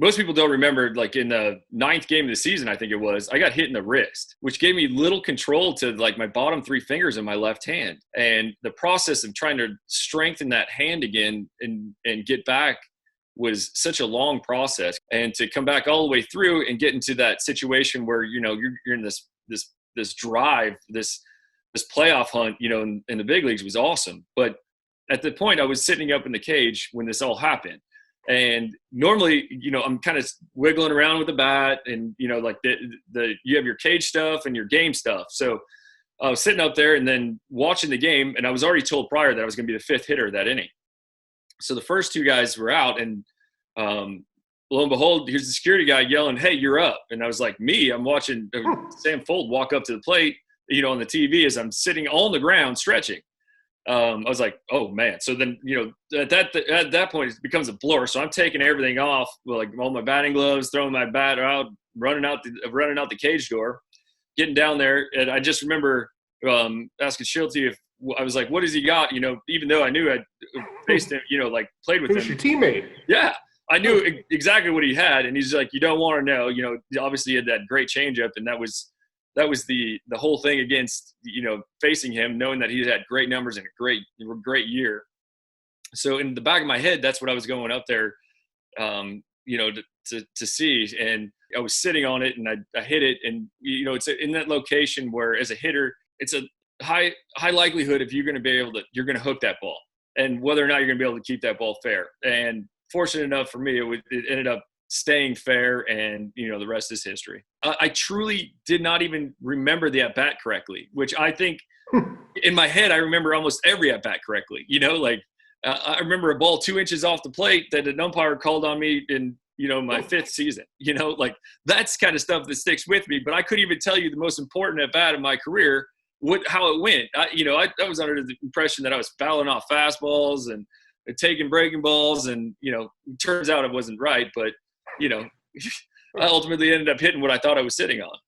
most people don't remember, like in the ninth game of the season, I think it was, I got hit in the wrist, which gave me little control to like my bottom three fingers in my left hand. And the process of trying to strengthen that hand again and get back was such a long process. And to come back all the way through and get into that situation where, you know, you're in this drive, this playoff hunt, you know, in the big leagues was awesome. But at the point I was sitting up in the cage when this all happened. And normally, you know, I'm kind of wiggling around with the bat and, you know, like you have your cage stuff and your game stuff. So I was sitting up there and then watching the game, and I was already told prior that I was going to be the fifth hitter that inning. So the first two guys were out, and lo and behold, here's the security guy yelling, "Hey, you're up." And I was like, me, I'm watching Sam Fuld walk up to the plate, you know, on the TV as I'm sitting on the ground stretching. I was like, oh man. So then, you know, at that point it becomes a blur. So I'm taking everything off, like all my batting gloves, throwing my bat out, running out the cage door, getting down there. And I just remember asking Schulte if I was like, what has he got? You know, even though I knew I'd faced him, you know, like played with him. Who's your teammate? Yeah. I knew exactly what he had. And he's like, you don't want to know, you know, obviously he had that great changeup, and that was the whole thing against, you know, facing him, knowing that he had great numbers and a great year. So in the back of my head, that's what I was going up there, you know, to see. And I was sitting on it, and I hit it. And, you know, it's in that location where as a hitter, it's a high likelihood if you're going to hook that ball, and whether or not you're going to be able to keep that ball fair. And fortunate enough for me, it ended up staying fair, and, you know, the rest is history. I truly did not even remember the at-bat correctly, which I think in my head, I remember almost every at-bat correctly. You know, like I remember a ball 2 inches off the plate that an umpire called on me in, you know, my fifth season. You know, like that's kind of stuff that sticks with me, but I couldn't even tell you the most important at-bat of my career, how it went. I was under the impression that I was fouling off fastballs and taking breaking balls, and, you know, it turns out it wasn't right, but, you know, I ultimately ended up hitting what I thought I was sitting on.